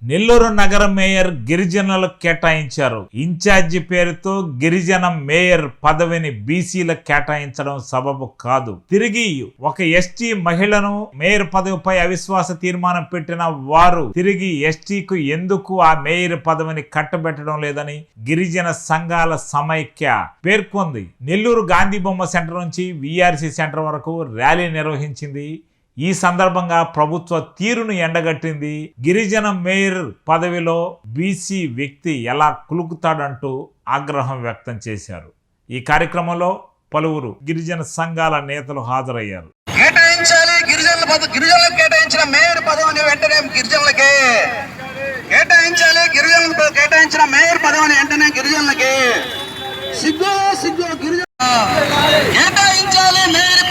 నెల్లూరు నగర మేయర్ గిరిజనులకు కేటాయించారు. ఇన్ఛార్జి పేరుతో గిరిజన మేయర్ పదవిని బీసీలకు కేటాయించడం సబబు కాదు. తిరిగి ఒక ఎస్టీ మహిళను మేయర్ పదవిపై అవిశ్వాస తీర్మానం పెట్టిన వారు తిరిగి ఎస్టీకు ఎందుకు ఆ మేయర్ పదవిని కట్టబెట్టడం లేదని గిరిజన సంఘాల సమైక్య పేర్కొంది. నెల్లూరు గాంధీ బొమ్మ సెంటర్ నుంచి విఆర్సీ సెంటర్ వరకు ర్యాలీ నిర్వహించింది. ఈ సందర్భంగా ప్రభుత్వ తీరును ఎండగట్టింది. గిరిజన మేయర్ పదవిలో బీసీ వ్యక్తి ఎలా కులుకుతాడంటూ ఆగ్రహం వ్యక్తం చేశారు. ఈ కార్యక్రమంలో పలువురు గిరిజన సంఘాల నేతలు హాజరయ్యారు. గిరిజనులకు కేటాయించిన మేయర్ పదవిని వెంటనే గిరిజనులకే కేటాయించాలి. గిరిజనులకు కేటాయించిన మేయర్ పదవిని వెంటనే గిరిజనులకే సిగ్గు గిరిజన కేటాయించాలి. మేయర్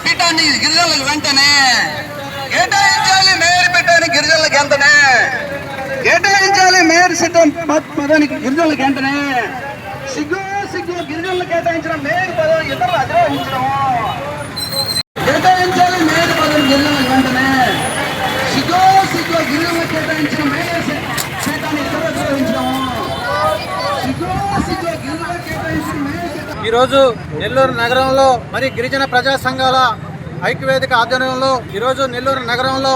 పీఠాన్ని గిరిజనులకు వెంటనే కేటాయించాలి. మేయర్ పీఠాన్ని గిరిజనులకు వెంటనే కేటాయించాలి. మేయర్ సిద్ధం పదానికి గిరిజనులకు వెంటనే సిగ్గు గిరిజనులకు కేటాయించిన మేయర్ పదవిని ఇతరులు అధిరోహించడం. కేటాయించాలి మేయర్ పదవిని గిరిజనులకు వెంటనే సిగ్గు గిరిజనులకు కేటాయించిన మేయర్ పీఠాన్ని ఇతరులు అధిరోహించడం. ఈరోజు నెల్లూరు నగరంలో మరి గిరిజన ప్రజా సంఘాల ఐక్యవేదిక ఆధ్వర్యంలో ఈరోజు నెల్లూరు నగరంలో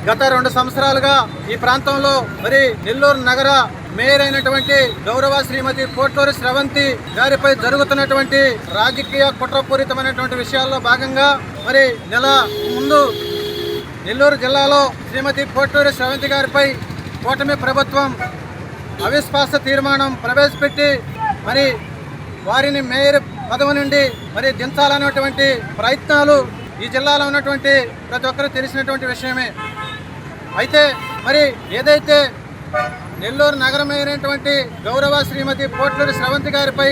గత 2 సంవత్సరాలుగా ఈ ప్రాంతంలో మరి నెల్లూరు నగర మేయర్ అయినటువంటి గౌరవ శ్రీమతి పోట్లూరి స్రవంతి గారిపై జరుగుతున్నటువంటి రాజకీయ కుట్రపూరితమైనటువంటి విషయాల్లో భాగంగా మరి నెల ముందు నెల్లూరు జిల్లాలో శ్రీమతి పోట్లూరి స్రవంతి గారిపై కూటమి ప్రభుత్వం అవిశ్వాస తీర్మానం ప్రవేశపెట్టి మరి వారిని మేయర్ పదవి నుండి మరి దించాలనేటువంటి ప్రయత్నాలు ఈ జిల్లాలో ఉన్నటువంటి ప్రతి ఒక్కరూ తెలిసినటువంటి విషయమే. అయితే మరి ఏదైతే నెల్లూరు నగర మేయర్ అయినటువంటి గౌరవ శ్రీమతి పోట్లూరి స్రవంతి గారిపై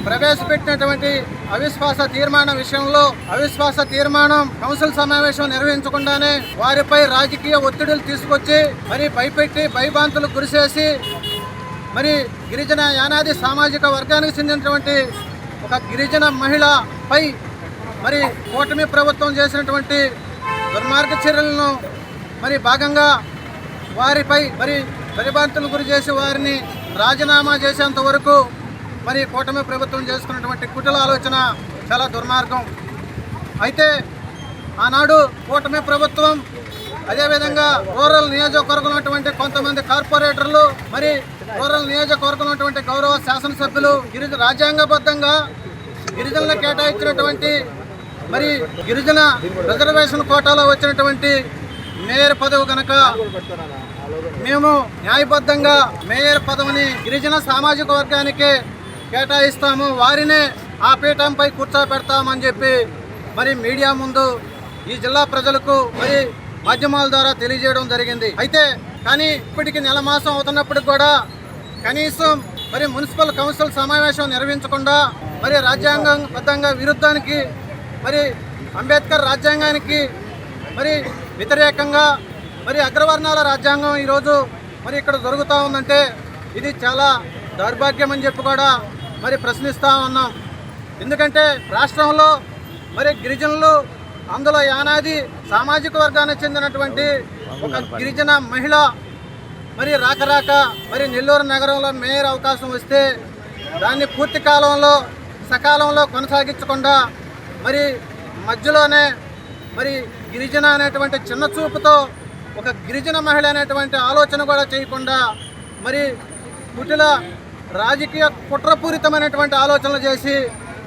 ప్రవేశపెట్టినటువంటి అవిశ్వాస తీర్మానం విషయంలో అవిశ్వాస తీర్మానం కౌన్సిల్ సమావేశం నిర్వహించకుండానే వారిపై రాజకీయ ఒత్తిడులు తీసుకొచ్చి మరి భయపెట్టి భయభ్రాంతులకు గురిచేసి మరి గిరిజన యానాది సామాజిక వర్గానికి చెందినటువంటి ఒక గిరిజన మహిళపై మరి కూటమి ప్రభుత్వం చేసినటువంటి దుర్మార్గ చర్యలను మరి భాగంగా వారిపై మరి భయభ్రాంతులకు గురి చేసి వారిని రాజీనామా చేసేంత వరకు మరి కూటమి ప్రభుత్వం చేసుకున్నటువంటి కుటిల ఆలోచన చాలా దుర్మార్గం. అయితే ఆనాడు కూటమి ప్రభుత్వం అదేవిధంగా రూరల్ నియోజకవర్గం ఉన్నటువంటి కొంతమంది కార్పొరేటర్లు మరి రూరల్ నియోజకవర్గం ఉన్నటువంటి గౌరవ శాసనసభ్యులు రాజ్యాంగబద్ధంగా గిరిజనులకు కేటాయించినటువంటి మరి గిరిజన రిజర్వేషన్ కోటాలో వచ్చినటువంటి మేయర్ పదవి కనుక మేము న్యాయబద్ధంగా మేయర్ పదవిని గిరిజన సామాజిక వర్గానికి కేటాయిస్తాము, వారినే ఆ పీఠంపై కూర్చోబెడతామని చెప్పి మరి మీడియా ముందు ఈ జిల్లా ప్రజలకు మరి మాధ్యమాల ద్వారా తెలియజేయడం జరిగింది. అయితే కానీ ఇప్పటికి నెల మాసం అవుతున్నప్పటికి కూడా కనీసం మరి మున్సిపల్ కౌన్సిల్ సమావేశం నిర్వహించకుండా మరి రాజ్యాంగబద్ధంగా విరుద్ధానికి మరి అంబేద్కర్ రాజ్యాంగానికి మరి వ్యతిరేకంగా మరి అగ్రవర్ణాల రాజ్యాంగం ఈరోజు మరి ఇక్కడ జరుగుతూ ఉందంటే ఇది చాలా దౌర్భాగ్యం అని చెప్పి కూడా మరి ప్రశ్నిస్తూ ఉన్నాం. ఎందుకంటే రాష్ట్రంలో మరి గిరిజనులు అందులో యానాది సామాజిక వర్గానికి చెందినటువంటి ఒక గిరిజన మహిళ మరి రాక మరి నెల్లూరు నగరంలో మేయర్ అవకాశం వస్తే దాన్ని పూర్తి కాలంలో సకాలంలో కొనసాగించకుండా మరి మధ్యలోనే మరి గిరిజన అనేటువంటి చిన్న చూపుతో ఒక గిరిజన మహిళ అనేటువంటి ఆలోచన కూడా చేయకుండా మరి కుటిల రాజకీయ కుట్రపూరితమైనటువంటి ఆలోచనలు చేసి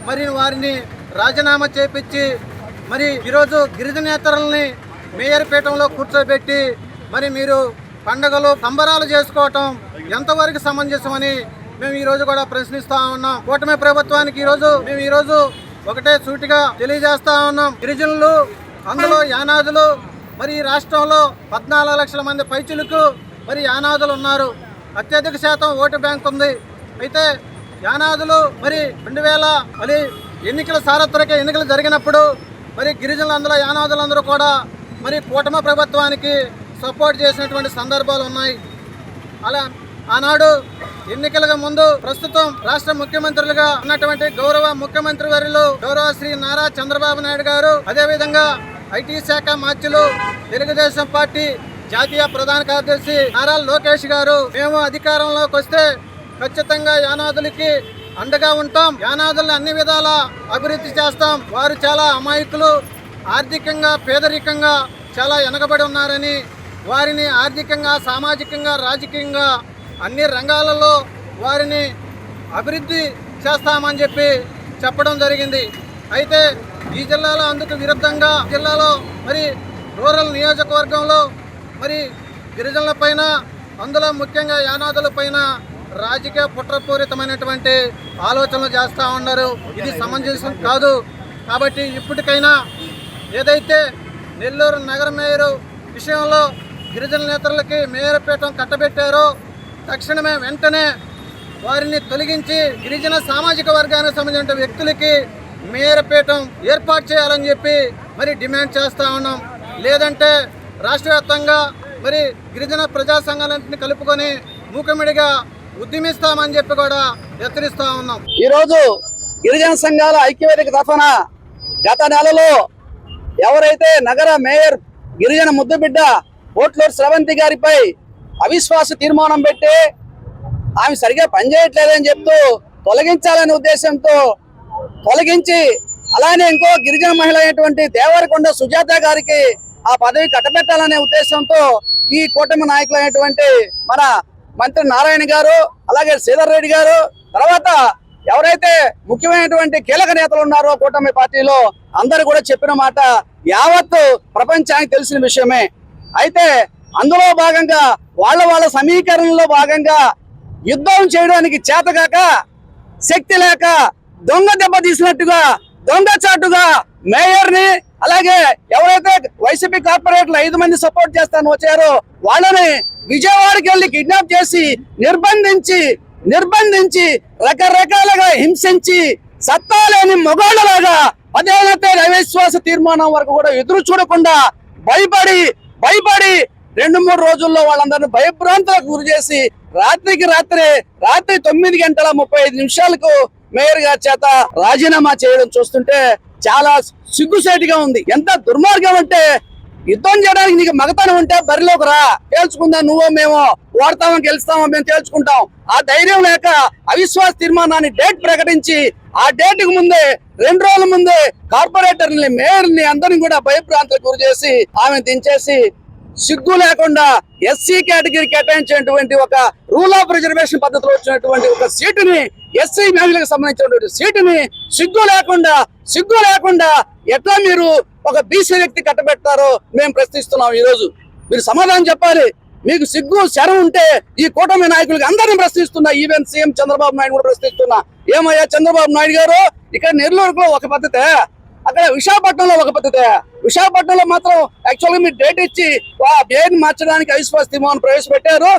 మరి వారిని రాజీనామా చేపించి మరి ఈరోజు గిరిజనేతరుల్ని మేయర్ పీఠంలో కూర్చోబెట్టి మరి మీరు పండుగలు సంబరాలు చేసుకోవటం ఎంతవరకు సమంజసమని మేము ఈరోజు కూడా ప్రశ్నిస్తూ ఉన్నాం. కూటమి ప్రభుత్వానికి మేము ఈరోజు ఒకటే సూటిగా తెలియజేస్తా ఉన్నాం. గిరిజనులు అందులో యానాదులు మరి ఈ రాష్ట్రంలో 14 లక్షల మంది పైచులకు మరి యానాదులు ఉన్నారు. అత్యధిక శాతం ఓటు బ్యాంక్ ఉంది. అయితే యానాదులు మరి 2000 మరి ఎన్నికల సార్వత్రిక ఎన్నికలు జరిగినప్పుడు మరి గిరిజనులు అందులో యానాదులందరూ కూడా మరి కూటమి ప్రభుత్వానికి సపోర్ట్ చేసినటువంటి సందర్భాలు ఉన్నాయి. అలా ఆనాడు ఎన్నికలకు ముందు ప్రస్తుతం రాష్ట్ర ముఖ్యమంత్రులుగా ఉన్నటువంటి గౌరవ ముఖ్యమంత్రి వర్యులు గౌరవ శ్రీ నారా చంద్రబాబు నాయుడు గారు, అదేవిధంగా ఐటీ శాఖ మార్చులు తెలుగుదేశం పార్టీ జాతీయ ప్రధాన కార్యదర్శి నారా లోకేష్ గారు మేము అధికారంలోకి వస్తే ఖచ్చితంగా యానాదులకి అండగా ఉంటాం, యానాదులను అన్ని విధాలా అభివృద్ధి చేస్తాం, వారు చాలా అమాయకులు, ఆర్థికంగా పేదరికంగా చాలా వెనకబడి ఉన్నారని, వారిని ఆర్థికంగా సామాజికంగా రాజకీయంగా అన్ని రంగాలలో వారిని అభివృద్ధి చేస్తామని చెప్పడం జరిగింది. అయితే ఈ జిల్లాలో అందుకు విరుద్ధంగా జిల్లాలో మరి రూరల్ నియోజకవర్గంలో మరి గిరిజనుల పైన, అందులో ముఖ్యంగా యానాదుల పైన రాజకీయ కుట్రపూరితమైనటువంటి ఆలోచనలు చేస్తూ ఉన్నారు. ఇది సమంజసం కాదు. కాబట్టి ఇప్పటికైనా ఏదైతే నెల్లూరు నగర మేయరు విషయంలో గిరిజన నేతలకి మేయర్ పీఠం కట్టబెట్టారో తక్షణమే వెంటనే వారిని తొలగించి గిరిజన సామాజిక వర్గానికి సంబంధించిన వ్యక్తులకి మేయర్ పీఠం ఏర్పాటు చేయాలని మరి డిమాండ్ చేస్తూ ఉన్నాం. లేదంటే రాష్ట్ర వ్యాప్తంగా మరి గిరిజన ప్రజా సంఘాలన్నింటినీ కలుపుకొని మూకమిడిగా ఉద్యమిస్తామని కూడా హెచ్చరిస్తూ ఉన్నాం. ఈరోజు గిరిజన సంఘాల ఐక్యవేదిక తరఫున గత నెలలో ఎవరైతే నగర మేయర్ గిరిజన ముద్దుబిడ్డ పోట్లూరు స్రవంతి గారిపై అవిశ్వాస తీర్మానం పెట్టి ఆమె సరిగా పనిచేయట్లేదని చెప్తూ తొలగించాలనే ఉద్దేశంతో తొలగించి, అలానే ఇంకో గిరిజన మహిళ అయినటువంటి దేవరకొండ సుజాత గారికి ఆ పదవి కట్టబెట్టాలనే ఉద్దేశంతో ఈ కూటమి నాయకులైనటువంటి మన మంత్రి నారాయణ గారు, అలాగే శ్రీధర్ రెడ్డి గారు, తర్వాత ఎవరైతే ముఖ్యమైనటువంటి కీలక నేతలు ఉన్నారో కూటమి పార్టీలో అందరూ కూడా చెప్పిన మాట యావత్తు ప్రపంచానికి తెలిసిన విషయమే. అయితే అందులో భాగంగా వాళ్ళ సమీకరణలో భాగంగా యుద్ధం చేయడానికి చేతగాక, శక్తి లేక దొంగ దెబ్బ తీసినట్టుగా దొంగచాటుగా మేయర్ ని, అలాగే ఎవరైతే వైసీపీ కార్పొరేట్లు 5 మంది సపోర్ట్ చేస్తాను వచ్చారో వాళ్ళని విజయవాడకి వెళ్ళి కిడ్నాప్ చేసి నిర్బంధించి రకరకాలుగా హింసించి సత్తా లేని మొగాళ్ళలాగా 15 అవిశ్వాస తీర్మానం వరకు కూడా ఎదురు చూడకుండా భయపడి 2-3 రోజుల్లో వాళ్ళందరినీ భయభ్రాంతులకు గురి చేసి రాత్రి 9:35 మేయర్ గారి చేత రాజీనామా చేయడం చూస్తుంటే చాలా సిగ్గుసేటుగా ఉంది. ఎంత దుర్మార్గం అంటే, యుద్ధం చేయడానికి నీకు మగతనం ఉంటే బరిలోకి రా, తేల్చుకుందాం, నువ్వో మేమో ఓడతామో గెలుస్తామో మేము తేల్చుకుంటాం. ఆ ధైర్యం లేక అవిశ్వాస తీర్మానాన్ని డేట్ ప్రకటించి ఆ డేట్ కు ముందే 2 రోజుల ముందే కార్పొరేటర్ని, మేయర్ని అందరినీ కూడా భయభ్రాంతులకు గురి చేసి ఆమె దించేసి సిగ్గు లేకుండా ఎస్సీ కేటగిరీ కేటాయించినటువంటి ఒక రూల్ ఆఫ్ రిజర్వేషన్ పద్ధతిలో వచ్చినటువంటి ఒక సీటుని, ఎస్సీ మహిళలకు సంబంధించినటువంటి సీటుని సిగ్గు లేకుండా ఎట్లా మీరు ఒక బీసీ వ్యక్తి కట్టబెట్టారో మేము ప్రశ్నిస్తున్నాం. ఈ రోజు మీరు సమాధానం చెప్పాలి. మీకు సిగ్గు శరం ఉంటే ఈ కూటమి నాయకులకి అందరినీ ప్రశ్నిస్తున్నా, ఈవెన్ సీఎం చంద్రబాబు నాయుడు కూడా ప్రశ్నిస్తున్నా. ఏమయ్యా చంద్రబాబు నాయుడు గారు, ఇక్కడ నెల్లూరులో ఒక పద్ధతే, అక్కడ విశాఖపట్నంలో ఒక పద్ధతే. విశాఖపట్నంలో మాత్రం యాక్చువల్గా మీరు డేట్ ఇచ్చి పేరుని మార్చడానికి అవిశ్వాస తీర్మానం ప్రవేశపెట్టారు,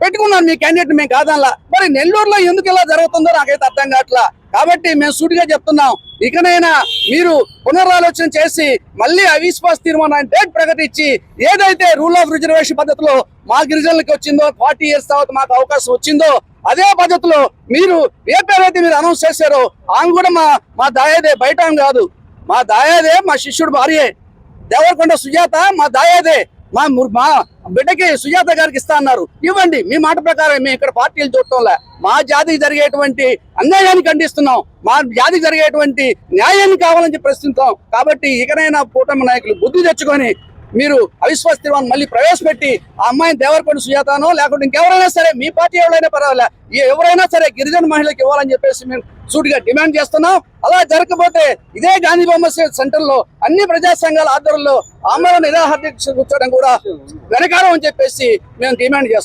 పెట్టుకున్నారు మీ క్యాండిడేట్, మేము కాదనలా. మరి నెల్లూరులో ఎందుకు ఇలా జరుగుతుందో నాకైతే అర్థం కావట్లా. కాబట్టి మేము సూటిగా చెప్తున్నాం, ఇకనైనా మీరు పునరాలోచన చేసి మళ్ళీ అవిశ్వాస తీర్మానాన్ని డేట్ ప్రకటించి ఏదైతే రూల్ ఆఫ్ రిజర్వేషన్ పద్ధతిలో మా గిరిజనులకి వచ్చిందో 40 years తర్వాత మాకు అవకాశం వచ్చిందో అదే పద్ధతిలో మీరు ఏ పేరైతే మీరు అనౌన్స్ చేశారో ఆమె కూడా మా దాయాదే, బయట కాదు, మా దాయాదే, మా శిష్యుడు భార్యే దేవరకొండ సుజాత, మా దాయాదే, మా బిడ్డకి సుజాత గారికి ఇస్తా అన్నారు. ఇవ్వండి, మీ మాట ప్రకారం. మేము ఇక్కడ పార్టీలు చూడటంలే, మా జాతికి జరిగేటువంటి అన్యాయాన్ని ఖండిస్తున్నాం, మా జాతికి జరిగేటువంటి న్యాయాన్ని కావాలని చెప్పి ప్రశ్నిస్తాం. కాబట్టి ఇకనైనా కూటమి నాయకులు బుద్ధి తెచ్చుకొని మీరు అవిశ్వాస తీర్మానం మళ్ళీ ప్రవేశపెట్టి ఆ అమ్మాయిని దేవరకొండ సుజాతనో లేకుంటే ఇంకెవరైనా సరే, మీ పార్టీ ఎవరైనా పర్వాలే, ఎవరైనా సరే గిరిజన మహిళలకు ఇవ్వాలని చెప్పేసి మేము సూటిగా డిమాండ్ చేస్తున్నాం. అలా జరగకపోతే ఇదే గాంధీ బొమ్మ సెంటర్ లో అన్ని ప్రజా సంఘాల ఆధ్వర్యంలో ఆమరణ నిరాహార దీక్ష కూర్చోవడం కూడా వెనకాలం అని చెప్పేసి మేము డిమాండ్ చేస్తున్నాం.